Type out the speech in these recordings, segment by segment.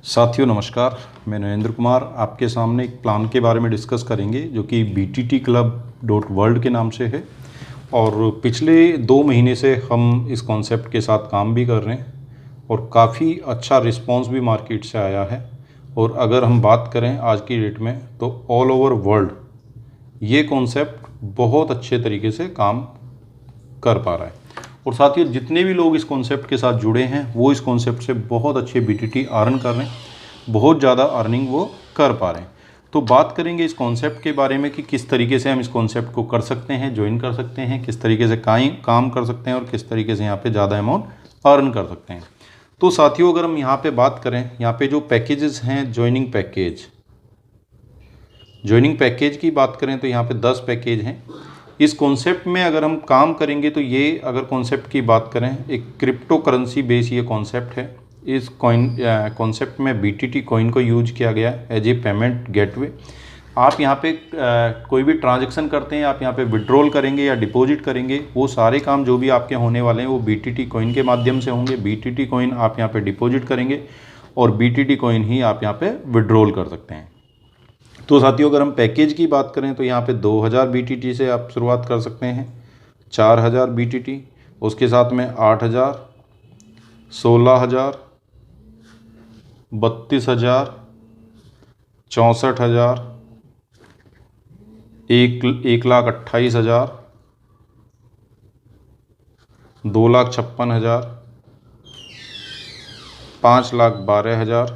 साथियों नमस्कार, मैं नरेंद्र कुमार आपके सामने एक प्लान के बारे में डिस्कस करेंगे जो कि bttclub.world के नाम से है। और पिछले 2 महीने से हम इस कॉन्सेप्ट के साथ काम भी कर रहे हैं और काफ़ी अच्छा रिस्पांस भी मार्केट से आया है। और अगर हम बात करें आज की डेट में तो ऑल ओवर वर्ल्ड ये कॉन्सेप्ट बहुत अच्छे तरीके से काम कर पा रहा है। और साथियों जितने भी लोग इस कॉन्सेप्ट के साथ जुड़े हैं वो इस कॉन्सेप्ट से बहुत अच्छे BTT अर्न कर रहे हैं, बहुत ज़्यादा अर्निंग वो कर पा रहे हैं। तो बात करेंगे इस कॉन्सेप्ट के बारे में कि किस तरीके से हम इस कॉन्सेप्ट को कर सकते हैं, ज्वाइन कर सकते हैं, किस तरीके से काम कर सकते हैं और किस तरीके से यहाँ पे ज़्यादा अमाउंट अर्न कर सकते हैं। तो साथियों अगर हम यहाँ पे बात करें, यहाँ पे जो पैकेजेस हैं ज्वाइनिंग पैकेज की बात करें तो यहाँ पे 10 पैकेज हैं। इस कॉन्सेप्ट में अगर हम काम करेंगे तो ये अगर कॉन्सेप्ट की बात करें, एक क्रिप्टो करेंसी बेस ये कॉन्सेप्ट है। इस कॉन्सेप्ट में BTT कॉइन को यूज किया गया एज ए पेमेंट गेटवे। आप यहाँ पे कोई भी ट्रांजैक्शन करते हैं, आप यहाँ पे विड्रॉल करेंगे या डिपॉजिट करेंगे, वो सारे काम जो भी आपके होने वाले हैं वो BTT कॉइन के माध्यम से होंगे। BTT कॉइन आप यहाँ पे डिपॉजिट करेंगे और BTT कॉइन ही आप यहाँ पे विड्रॉल कर सकते हैं। तो साथियों अगर हम पैकेज की बात करें तो यहाँ पे 2000 BTT से आप शुरुआत कर सकते हैं, 4000 BTT, उसके साथ में 8000, 16000, 32000, 64000, 1,28,000, 2,56,000, 5,12,000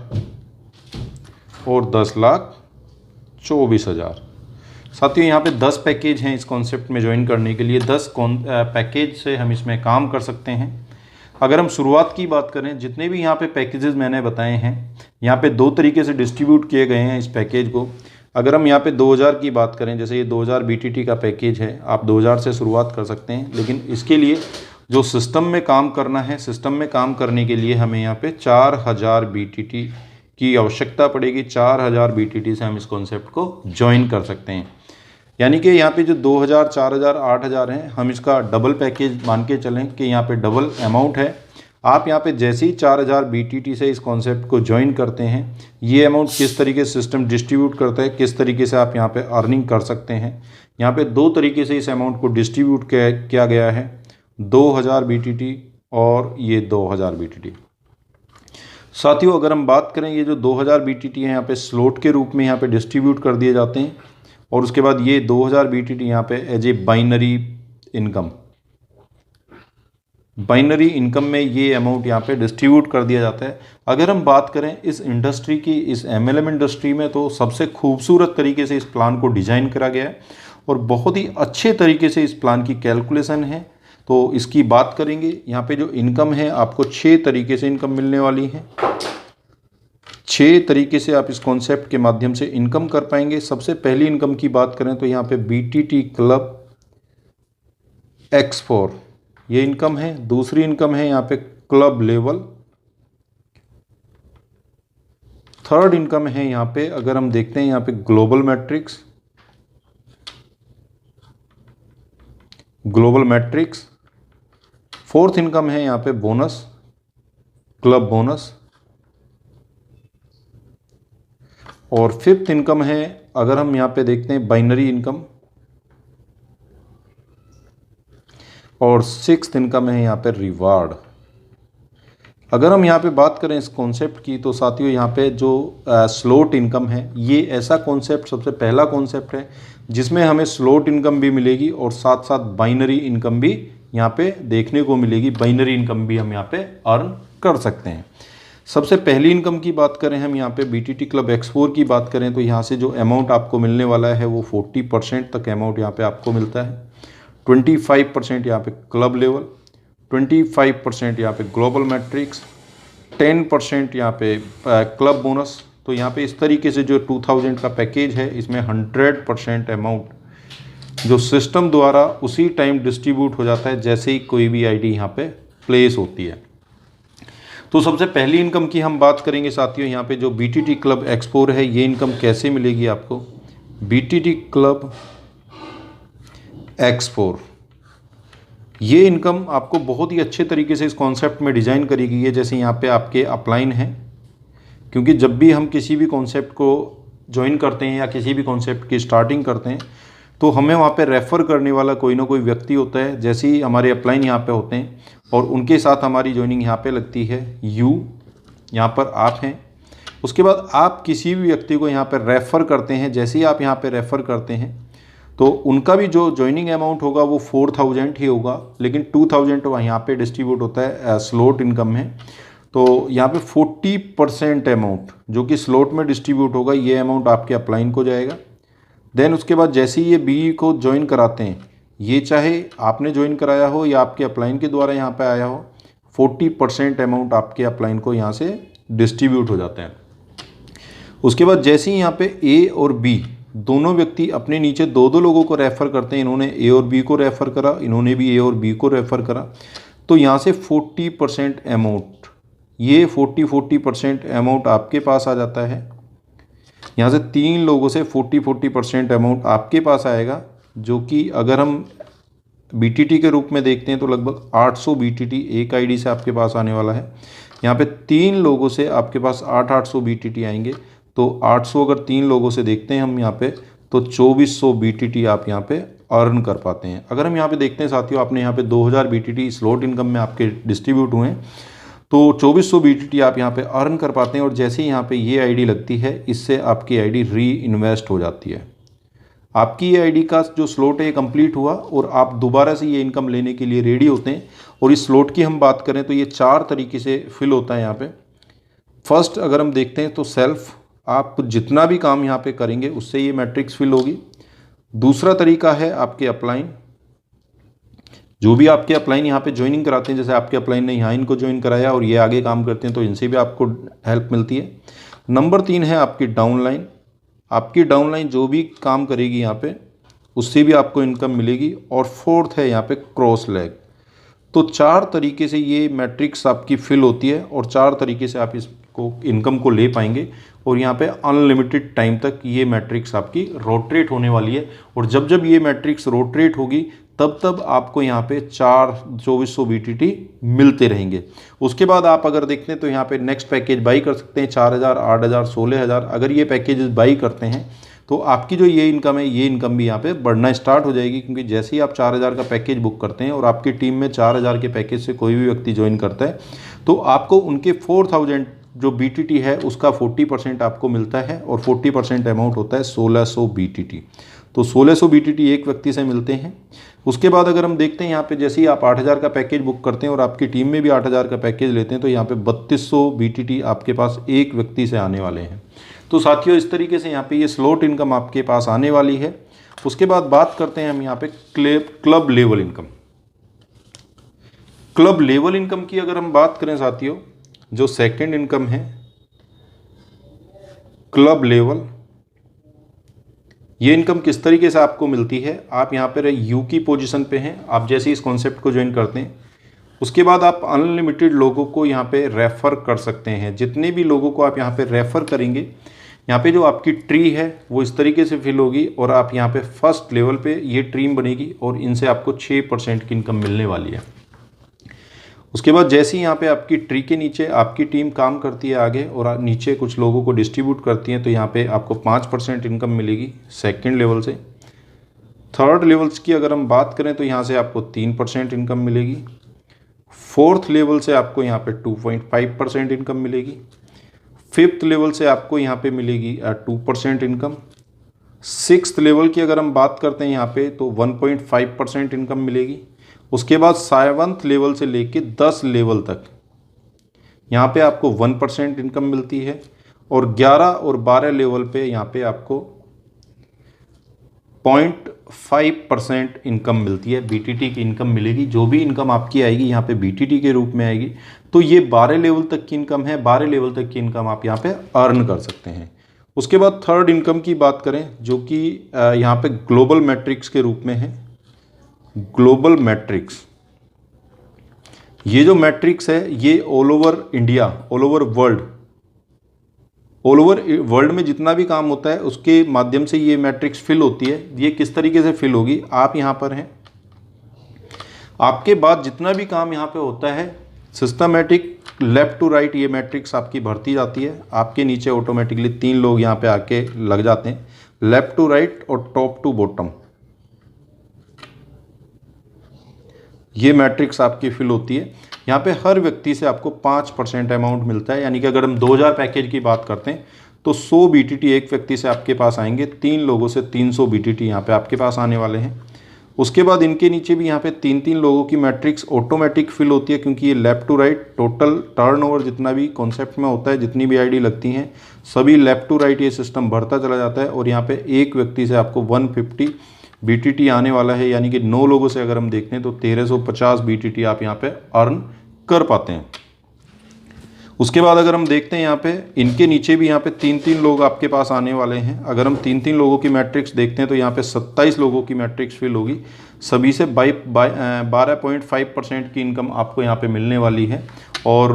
और 10,24,000। साथियों यहाँ पे 10 पैकेज हैं इस कॉन्सेप्ट में ज्वाइन करने के लिए। 10 पैकेज से हम इसमें काम कर सकते हैं। अगर हम शुरुआत की बात करें, जितने भी यहाँ पे पैकेजेस मैंने बताए हैं यहाँ पे 2 तरीके से डिस्ट्रीब्यूट किए गए हैं इस पैकेज को। अगर हम यहाँ पे 2000 की बात करें, जैसे ये 2000 BTT का पैकेज है, आप 2000 से शुरुआत कर सकते हैं। लेकिन इसके लिए जो सिस्टम में काम करना है, सिस्टम में काम करने के लिए हमें यहाँ पे 4000 BTT की आवश्यकता पड़ेगी। 4000 BTT से हम इस कॉन्सेप्ट को ज्वाइन कर सकते हैं। यानी कि यहाँ पे जो 2000, 4000, 8000 हैं, हम इसका डबल पैकेज मान के चलें कि यहाँ पे डबल अमाउंट है। आप यहाँ पे जैसे ही 4000 BTT से इस कॉन्सेप्ट को ज्वाइन करते हैं, ये अमाउंट किस तरीके से सिस्टम डिस्ट्रीब्यूट करता है, किस तरीके से आप यहाँ पे अर्निंग कर सकते हैं। यहाँ पे 2 तरीके से इस अमाउंट को डिस्ट्रीब्यूट किया गया है, 2000 BTT और ये 2000 BTT। साथियों अगर हम बात करें, ये जो 2000 BTT है यहाँ पे स्लॉट के रूप में यहाँ पे डिस्ट्रीब्यूट कर दिए जाते हैं। और उसके बाद ये 2000 BTT यहाँ पे एज ए बाइनरी इनकम में ये अमाउंट यहाँ पे डिस्ट्रीब्यूट कर दिया जाता है। अगर हम बात करें इस इंडस्ट्री की, इस MLM इंडस्ट्री में, तो सबसे खूबसूरत तरीके से इस प्लान को डिज़ाइन करा गया है और बहुत ही अच्छे तरीके से इस प्लान की कैलकुलेशन है। तो इसकी बात करेंगे, यहाँ पे जो इनकम है आपको 6 तरीके से इनकम मिलने वाली है। 6 तरीके से आप इस कॉन्सेप्ट के माध्यम से इनकम कर पाएंगे। सबसे पहली इनकम की बात करें तो यहाँ पे BTT क्लब X4 ये इनकम है। दूसरी इनकम है यहाँ पे क्लब लेवल। थर्ड इनकम है यहाँ पे, अगर हम देखते हैं यहाँ पे ग्लोबल मैट्रिक्स। फोर्थ इनकम है यहाँ पे बोनस, क्लब बोनस। और फिफ्थ इनकम है, अगर हम यहाँ पे देखते हैं, बाइनरी इनकम। और सिक्स्थ इनकम है यहाँ पे रिवार्ड। अगर हम यहाँ पे बात करें इस कॉन्सेप्ट की तो साथियों यहाँ पे जो स्लॉट इनकम है, ये ऐसा कॉन्सेप्ट सबसे पहला कॉन्सेप्ट है जिसमें हमें स्लॉट इनकम भी मिलेगी और साथ साथ बाइनरी इनकम भी यहाँ पे देखने को मिलेगी। बाइनरी इनकम भी हम यहाँ पे अर्न कर सकते हैं। सबसे पहली इनकम की बात करें हम यहाँ पे BTT क्लब X4 की बात करें तो यहाँ से जो अमाउंट आपको मिलने वाला है वो 40% तक अमाउंट यहाँ पे आपको मिलता है। 25% यहाँ पे क्लब लेवल, 25% यहाँ पे ग्लोबल मैट्रिक्स, 10% यहाँ पे क्लब बोनस। तो यहाँ पे इस तरीके से जो 2000 का पैकेज है, इसमें 100% अमाउंट जो सिस्टम द्वारा उसी टाइम डिस्ट्रीब्यूट हो जाता है जैसे ही कोई भी आईडी यहाँ पे प्लेस होती है। तो सबसे पहली इनकम की हम बात करेंगे साथियों, यहाँ पे जो BTT क्लब X4 है, ये इनकम कैसे मिलेगी आपको। BTT क्लब X4 ये इनकम आपको बहुत ही अच्छे तरीके से इस कॉन्सेप्ट में डिज़ाइन करी गई है। जैसे यहाँ पे आपके अपलाइन हैं, क्योंकि जब भी हम किसी भी कॉन्सेप्ट को ज्वाइन करते हैं या किसी भी कॉन्सेप्ट की स्टार्टिंग करते हैं तो हमें वहाँ पे रेफ़र करने वाला कोई ना कोई व्यक्ति होता है। जैसे ही हमारे अपलाइन यहाँ पे होते हैं और उनके साथ हमारी ज्वाइनिंग यहाँ पे लगती है यू, यहाँ पर आप हैं। उसके बाद आप किसी भी व्यक्ति को यहाँ पर रेफ़र करते हैं। जैसे ही आप यहाँ पे रेफ़र करते हैं तो उनका भी जो ज्वाइनिंग अमाउंट होगा वो 4000 ही होगा, लेकिन 2000 यहाँ पे डिस्ट्रीब्यूट होता है स्लॉट इनकम है। तो यहाँ पे 40% अमाउंट जो कि स्लॉट में डिस्ट्रीब्यूट होगा, ये अमाउंट आपके अपलाइन को जाएगा। देन उसके बाद जैसे ही ये बी को ज्वाइन कराते हैं, ये चाहे आपने ज्वाइन कराया हो या आपके अपलाइन के द्वारा यहाँ पे आया हो, 40% अमाउंट आपके अपलाइन को यहाँ से डिस्ट्रीब्यूट हो जाता है। उसके बाद जैसे ही यहाँ पे ए और बी दोनों व्यक्ति अपने नीचे दो दो लोगों को रेफ़र करते हैं, इन्होंने ए और बी को रेफ़र करा, इन्होंने भी ए और बी को रेफ़र करा, तो यहाँ से 40% अमाउंट, ये 40% अमाउंट आपके पास आ जाता है। यहाँ से 3 लोगों से 40% अमाउंट आपके पास आएगा, जो कि अगर हम बीटीटी के रूप में देखते हैं तो लगभग 800 बीटीटी एक आईडी से आपके पास आने वाला है। यहाँ पे 3 लोगों से आपके पास 800 बीटीटी आएंगे। तो 800 अगर 3 लोगों से देखते हैं हम यहाँ पे, तो 2400 बीटीटी आप यहाँ पे अर्न कर पाते हैं। अगर हम यहाँ पे देखते हैं साथियों, आपने यहाँ पे 2000 बीटीटी स्लॉट इनकम में आपके डिस्ट्रीब्यूट हुए हैं, तो 2400 बीटीटी आप यहाँ पे अर्न कर पाते हैं। और जैसे ही यहाँ पे ये आईडी लगती है, इससे आपकी आईडी री इन्वेस्ट हो जाती है। आपकी ये आईडी का जो स्लॉट है कंप्लीट हुआ और आप दोबारा से ये इनकम लेने के लिए रेडी होते हैं। और इस स्लॉट की हम बात करें तो ये 4 तरीके से फिल होता है यहाँ पे। फर्स्ट अगर हम देखते हैं तो सेल्फ, आप जितना भी काम यहाँ पे करेंगे उससे ये मैट्रिक्स फिल होगी। दूसरा तरीका है आपके अपलाइन, जो भी आपके अपलाइन यहाँ पे ज्वाइनिंग कराते हैं, जैसे आपके अपलाइन ने यहाँ इनको ज्वाइन कराया और ये आगे काम करते हैं तो इनसे भी आपको हेल्प मिलती है। नंबर 3 है आपकी डाउनलाइन। आपकी डाउनलाइन जो भी काम करेगी यहाँ पे, उससे भी आपको इनकम मिलेगी। और फोर्थ है यहाँ पे क्रॉस लैग। तो 4 तरीके से ये मैट्रिक्स आपकी फिल होती है और 4 तरीके से आप इसको इनकम को ले पाएंगे। और यहाँ पे अनलिमिटेड टाइम तक ये मैट्रिक्स आपकी रोटेट होने वाली है। और जब जब ये मैट्रिक्स रोटेट होगी तब तब आपको यहाँ पे 2400 बीटीटी मिलते रहेंगे। उसके बाद आप अगर देखते हैं तो यहाँ पे नेक्स्ट पैकेज बाई कर सकते हैं, 4000, 8000, 16000। अगर ये पैकेजेस बाई करते हैं तो आपकी जो ये इनकम है, ये इनकम भी यहाँ पे बढ़ना स्टार्ट हो जाएगी। क्योंकि जैसे ही आप 4000 का पैकेज बुक करते हैं और आपकी टीम में 4000 के पैकेज से कोई भी व्यक्ति ज्वाइन करता है, तो आपको उनके 4000 जो बीटीटी है उसका 40% आपको मिलता है। और 40% अमाउंट होता है 1600 बीटीटी। तो 1600 बीटीटी एक व्यक्ति से मिलते हैं। उसके बाद अगर हम देखते हैं यहाँ पे, जैसे ही आप 8000 का पैकेज बुक करते हैं और आपकी टीम में भी 8000 का पैकेज लेते हैं, तो यहाँ पे 3200 बीटीटी आपके पास एक व्यक्ति से आने वाले हैं। तो साथियों, इस तरीके से यहाँ पे ये स्लॉट इनकम आपके पास आने वाली है। उसके बाद बात करते हैं हम यहाँ पे club level income. Club level income की अगर हम बात करें साथियों, जो सेकंड इनकम है क्लब लेवल, ये इनकम किस तरीके से आपको मिलती है। आप यहाँ पर यू की पोजीशन पे हैं। आप जैसे इस कॉन्सेप्ट को ज्वाइन करते हैं, उसके बाद आप अनलिमिटेड लोगों को यहाँ पे रेफ़र कर सकते हैं। जितने भी लोगों को आप यहाँ पे रेफ़र करेंगे, यहाँ पे जो आपकी ट्री है वो इस तरीके से फिल होगी और आप यहाँ पे फर्स्ट लेवल पे ये ट्रीम बनेगी और इनसे आपको 6% की इनकम मिलने वाली है। उसके बाद जैसे ही यहाँ पे आपकी ट्री के नीचे आपकी टीम काम करती है आगे और नीचे कुछ लोगों को डिस्ट्रीब्यूट करती है, तो यहाँ पे आपको 5% इनकम मिलेगी सेकंड लेवल से। थर्ड लेवल्स की अगर हम बात करें तो यहाँ से आपको 3% इनकम मिलेगी। फोर्थ लेवल से आपको यहाँ पे 2.5% इनकम मिलेगी। फिफ्थ लेवल से आपको यहाँ पे मिलेगी 2% इनकम। सिक्स्थ लेवल की अगर हम बात करते हैं यहाँ पे, तो 1.5% इनकम मिलेगी। उसके बाद 7th लेवल से लेके 10 लेवल तक यहाँ पे आपको 1% इनकम मिलती है। और 11 और 12 लेवल पे यहाँ पे आपको 0.5% इनकम मिलती है, बीटीटी की इनकम मिलेगी। जो भी इनकम आपकी आएगी यहाँ पे बीटीटी के रूप में आएगी। तो ये 12 लेवल तक की इनकम है। 12 लेवल तक की इनकम आप यहाँ पे अर्न कर सकते हैं। उसके बाद थर्ड इनकम की बात करें, जो कि यहाँ पे ग्लोबल मैट्रिक्स के रूप में है। ग्लोबल मैट्रिक्स, ये जो मैट्रिक्स है ये all over India, all over world में जितना भी काम होता है उसके माध्यम से ये मैट्रिक्स फिल होती है। ये किस तरीके से फिल होगी, आप यहाँ पर हैं, आपके बाद जितना भी काम यहाँ पे होता है सिस्टमेटिक लेफ़्ट टू राइट ये मैट्रिक्स आपकी भरती जाती है, आपके नीचे ऑटोमेटिकली 3 लोग यहाँ पे आके लग जाते हैं, लेफ़्ट टू राइट और टॉप टू बॉटम ये मैट्रिक्स आपकी फिल होती है। यहाँ पे हर व्यक्ति से आपको 5% अमाउंट मिलता है, यानी कि अगर हम 2000 पैकेज की बात करते हैं तो 100 BTT एक व्यक्ति से आपके पास आएंगे, 3 लोगों से 300 BTT यहाँ पे आपके पास आने वाले हैं। उसके बाद इनके नीचे भी यहाँ पे 3-3 लोगों की मैट्रिक्स ऑटोमेटिक फिल होती है, क्योंकि ये left to right total turnover जितना भी कॉन्सेप्ट में होता है, जितनी भी आईडी लगती हैं सभी लेफ़्ट टू राइट ये सिस्टम भरता चला जाता है। और यहाँ पे एक व्यक्ति से आपको 150 BTT आने वाला है, यानी कि 9 लोगों से अगर हम देखते हैं तो 1350 BTT आप यहाँ पे अर्न कर पाते हैं। उसके बाद अगर हम देखते हैं यहाँ पे इनके नीचे भी यहाँ पे 3-3 लोग आपके पास आने वाले हैं। अगर हम 3-3 लोगों की मैट्रिक्स देखते हैं तो यहाँ पे 27 लोगों की मैट्रिक्स फिल होगी, सभी से 12.5% की इनकम आपको यहाँ पे मिलने वाली है और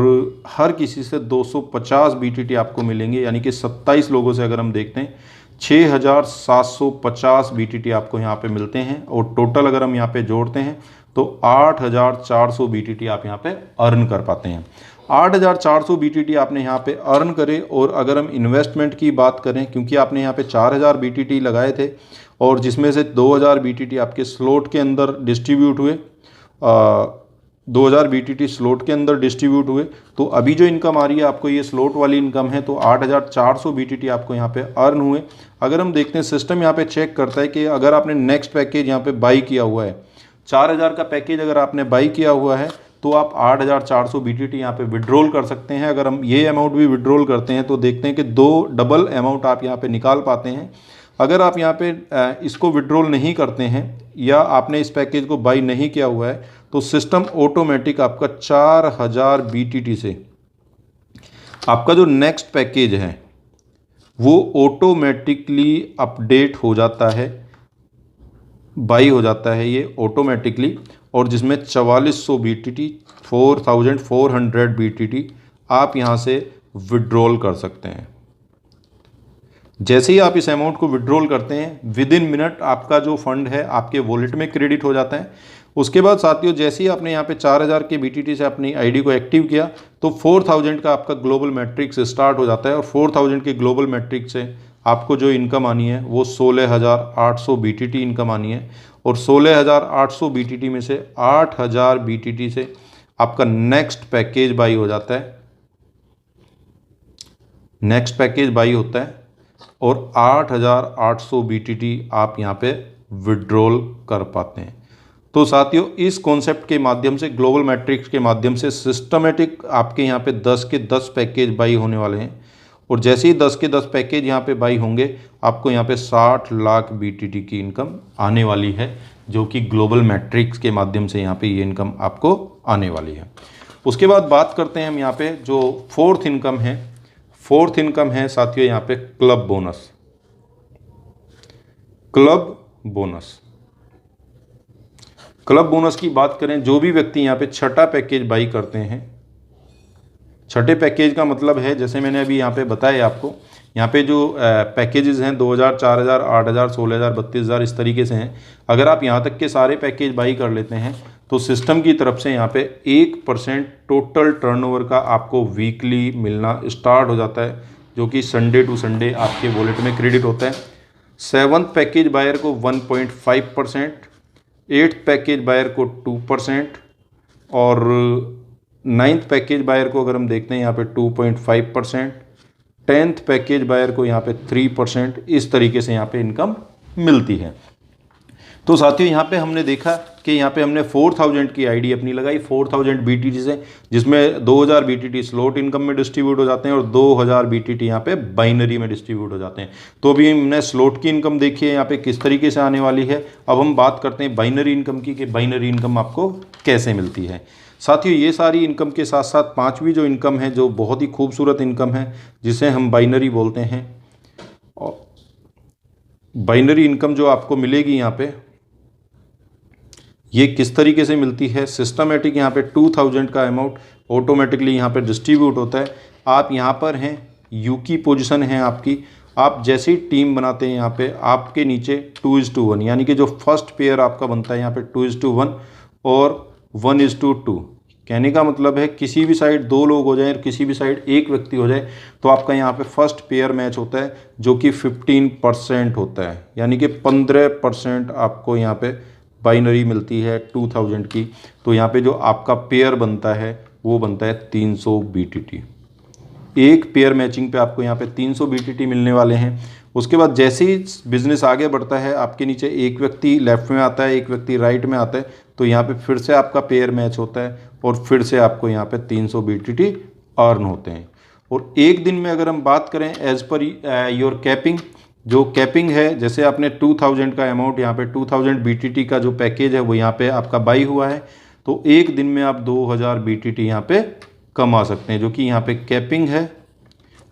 हर किसी से 250 BTT आपको मिलेंगे, यानी कि 27 लोगों से अगर हम देखते हैं 6750 BTT आपको यहाँ पे मिलते हैं और टोटल अगर हम यहाँ पे जोड़ते हैं तो 8400 BTT आप यहाँ पे अर्न कर पाते हैं। 8400 BTT आपने यहाँ पे अर्न करे। और अगर हम इन्वेस्टमेंट की बात करें, क्योंकि आपने यहाँ पे 4000 BTT लगाए थे और जिसमें से 2000 BTT आपके स्लॉट के अंदर डिस्ट्रीब्यूट हुए, 2000 BTT स्लॉट के अंदर डिस्ट्रीब्यूट हुए, तो अभी जो इनकम आ रही है आपको ये स्लॉट वाली इनकम है, तो 8400 BTT आपको यहाँ पे अर्न हुए। अगर हम देखते हैं सिस्टम यहाँ पे चेक करता है कि अगर आपने नेक्स्ट पैकेज यहाँ पे बाई किया हुआ है, 4000 का पैकेज अगर आपने बाई किया हुआ है तो आप 8400 BTT यहाँ पे विड्रॉल कर सकते हैं। अगर हम ये अमाउंट भी विड्रॉल करते हैं तो देखते हैं कि 2 डबल अमाउंट आप यहाँ पे निकाल पाते हैं। अगर आप यहाँ पे इसको विड्रॉल नहीं करते हैं या आपने इस पैकेज को बाई नहीं किया हुआ है तो सिस्टम ऑटोमेटिक आपका 4000 BTT से आपका जो नेक्स्ट पैकेज है वो ऑटोमेटिकली अपडेट हो जाता है, बाई हो जाता है ये ऑटोमेटिकली, और जिसमें 4400 BTT 4400 BTT आप यहाँ से विड्रॉल कर सकते हैं। जैसे ही आप इस अमाउंट को विड्रॉल करते हैं विद इन मिनट आपका जो फंड है आपके वॉलेट में क्रेडिट हो जाता है। उसके बाद साथियों जैसे ही आपने यहाँ पे 4000 के BTT से अपनी आईडी को एक्टिव किया तो 4000 का आपका ग्लोबल मैट्रिक्स स्टार्ट हो जाता है और 4000 के ग्लोबल मैट्रिक्स से आपको जो इनकम आनी है वो 16800 BTT इनकम आनी है। और 16800 BTT में से 8000 BTT से आपका नेक्स्ट पैकेज बाई हो जाता है, नेक्स्ट पैकेज बाई होता है और 8800 BTT आप यहाँ पे विड्रॉल कर पाते हैं। तो साथियों इस कॉन्सेप्ट के माध्यम से, ग्लोबल मैट्रिक्स के माध्यम से सिस्टमेटिक आपके यहाँ पे 10 के 10 पैकेज बाई होने वाले हैं और जैसे ही 10 के 10 पैकेज यहाँ पे बाई होंगे आपको यहाँ पे 60 लाख BTT की इनकम आने वाली है, जो कि ग्लोबल मैट्रिक्स के माध्यम से यहाँ पे ये इनकम आपको आने वाली है। उसके बाद बात करते हैं हम यहाँ पे जो फोर्थ इनकम है। फोर्थ इनकम है साथियों यहाँ पे club bonus. Club bonus, club bonus की बात करें, जो भी व्यक्ति यहाँ पे छठा पैकेज बाई करते हैं, छठे पैकेज का मतलब है जैसे मैंने अभी यहाँ पे बताया आपको, यहाँ पे जो पैकेजेस हैं 2000, 4000, 8000, 16000, 32000 इस तरीके से हैं। अगर आप यहाँ तक के सारे पैकेज बाई कर लेते हैं तो सिस्टम की तरफ से यहाँ पे 1% टोटल टर्नओवर का आपको वीकली मिलना स्टार्ट हो जाता है, जो कि संडे टू संडे आपके वॉलेट में क्रेडिट होता है। 7th पैकेज बायर को 1.5%, 8th पैकेज बायर को 2% और 9th पैकेज बायर को अगर हम देखते हैं यहाँ पे 2.5%, 10th पैकेज बायर को यहाँ पे 3%, इस तरीके से यहाँ पे इनकम मिलती है। तो साथियों यहाँ पे हमने देखा कि यहाँ पे हमने 4000 की आईडी अपनी लगाई 4000 BTT से, जिसमें 2000 BTT स्लॉट इनकम में डिस्ट्रीब्यूट हो जाते हैं और 2000 BTT यहाँ पे बाइनरी में डिस्ट्रीब्यूट हो जाते हैं। तो अभी हमने स्लॉट की इनकम देखी है यहाँ पे किस तरीके से आने वाली है। अब हम बात करते हैं बाइनरी इनकम की, कि बाइनरी इनकम आपको कैसे मिलती है। साथियों ये सारी इनकम के साथ साथ पांचवी जो इनकम है, जो बहुत ही खूबसूरत इनकम है, जिसे हम बाइनरी बोलते हैं। और बाइनरी इनकम जो आपको मिलेगी यहाँ पे, ये किस तरीके से मिलती है। सिस्टमेटिक यहाँ पे 2000 का अमाउंट ऑटोमेटिकली यहाँ पे डिस्ट्रीब्यूट होता है। आप यहाँ पर हैं, यू की पोजीशन है आपकी, आप जैसे ही टीम बनाते हैं यहाँ पे आपके नीचे 2:1, यानी कि जो फर्स्ट पेयर आपका बनता है यहाँ पे 2:1 और 1:2 कहने का मतलब है किसी भी साइड 2 लोग हो जाएं और किसी भी साइड 1 व्यक्ति हो जाए तो आपका यहाँ पे फर्स्ट पेयर मैच होता है जो कि 15% होता है, यानी कि 15% आपको यहाँ पे बाइनरी मिलती है 2000 की। तो यहाँ पे जो आपका पेयर बनता है वो बनता है 300 BTT। एक पेयर मैचिंग पे आपको यहाँ पे 300 BTT मिलने वाले हैं। उसके बाद जैसे ही बिजनेस आगे बढ़ता है, आपके नीचे एक व्यक्ति लेफ्ट में आता है, एक व्यक्ति राइट में आता है, तो यहाँ पे फिर से आपका पेयर मैच होता है और फिर से आपको यहाँ पे 300 BTT अर्न होते हैं। और एक दिन में अगर हम बात करें एज पर योर कैपिंग, जो कैपिंग है, जैसे आपने 2000 का अमाउंट यहाँ पे 2000 BTT का जो पैकेज है वो यहाँ पे आपका बाई हुआ है, तो एक दिन में आप 2000 BTT यहाँ पे कमा सकते हैं, जो कि यहाँ पे कैपिंग है।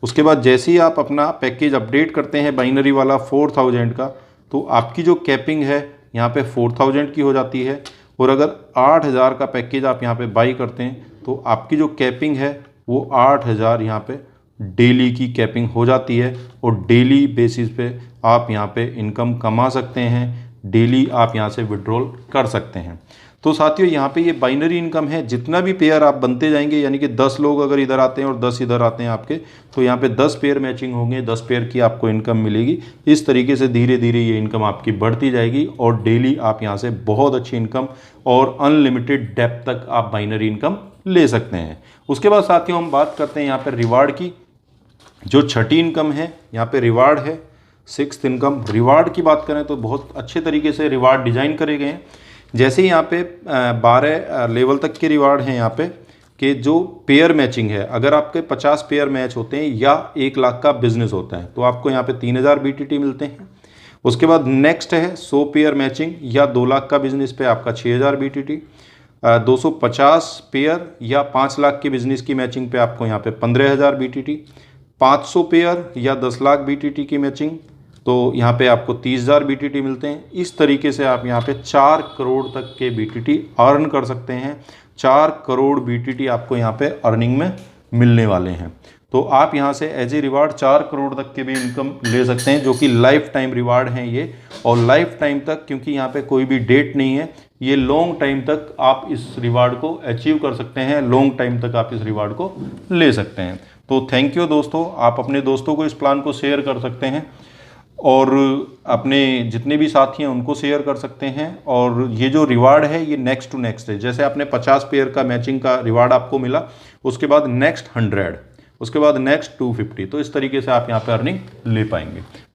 उसके बाद जैसे ही आप अपना पैकेज अपडेट करते हैं बाइनरी वाला 4000 का, तो आपकी जो कैपिंग है यहाँ पे 4000 की हो जाती है। और अगर 8000 का पैकेज आप यहाँ पे बाई करते हैं तो आपकी जो कैपिंग है वो 8000 यहाँ पे डेली की कैपिंग हो जाती है और डेली बेसिस पे आप यहाँ पे इनकम कमा सकते हैं, डेली आप यहाँ से विड्रॉल कर सकते हैं। तो साथियों यहाँ पे ये बाइनरी इनकम है, जितना भी पेयर आप बनते जाएंगे, यानी कि 10 लोग अगर इधर आते हैं और 10 इधर आते हैं आपके, तो यहाँ पे 10 पेयर मैचिंग होंगे, 10 पेयर की आपको इनकम मिलेगी। इस तरीके से धीरे धीरे ये इनकम आपकी बढ़ती जाएगी और डेली आप यहाँ से बहुत अच्छी इनकम और अनलिमिटेड डेप्थ तक आप बाइनरी इनकम ले सकते हैं। उसके बाद साथियों हम बात करते हैं यहाँ पर रिवार्ड की। जो छठी इनकम है यहाँ पे रिवार्ड है, 6th इनकम। रिवार्ड की बात करें तो बहुत अच्छे तरीके से रिवार्ड डिजाइन करे गए हैं। जैसे ही यहाँ पे 12 लेवल तक के रिवार्ड हैं यहाँ पे, कि जो पेयर मैचिंग है, अगर आपके 50 पेयर मैच होते हैं या 1 लाख का बिजनेस होता है तो आपको यहाँ पे 3000 BTT मिलते हैं। उसके बाद नेक्स्ट है 100 पेयर मैचिंग या 2 लाख का बिजनेस पे आपका 6000 BTT। 250 पेयर या 5 लाख के बिजनेस की मैचिंग पे आपको यहाँ पे 15000 BTT। 500 पेयर या 10 लाख BTT की मैचिंग, तो यहाँ पे आपको 30000 BTT मिलते हैं। इस तरीके से आप यहाँ पे 4 करोड़ तक के BTT अर्न कर सकते हैं। 4 करोड़ BTT आपको यहाँ पे अर्निंग में मिलने वाले हैं। तो आप यहाँ से एज ए रिवार्ड 4 करोड़ तक के भी इनकम ले सकते हैं, जो कि लाइफ टाइम रिवार्ड हैं ये। और लाइफ टाइम तक, क्योंकि यहाँ पे कोई भी डेट नहीं है, ये लॉन्ग टाइम तक आप इस रिवार्ड को अचीव कर सकते हैं, लॉन्ग टाइम तक आप इस रिवार्ड को ले सकते हैं। तो थैंक यू दोस्तों, आप अपने दोस्तों को इस प्लान को शेयर कर सकते हैं और अपने जितने भी साथी हैं उनको शेयर कर सकते हैं। और ये जो रिवार्ड है ये नेक्स्ट टू नेक्स्ट है। जैसे आपने 50 पेयर का मैचिंग का रिवार्ड आपको मिला, उसके बाद नेक्स्ट 100, उसके बाद नेक्स्ट 250, तो इस तरीके से आप यहाँ पे अर्निंग ले पाएंगे।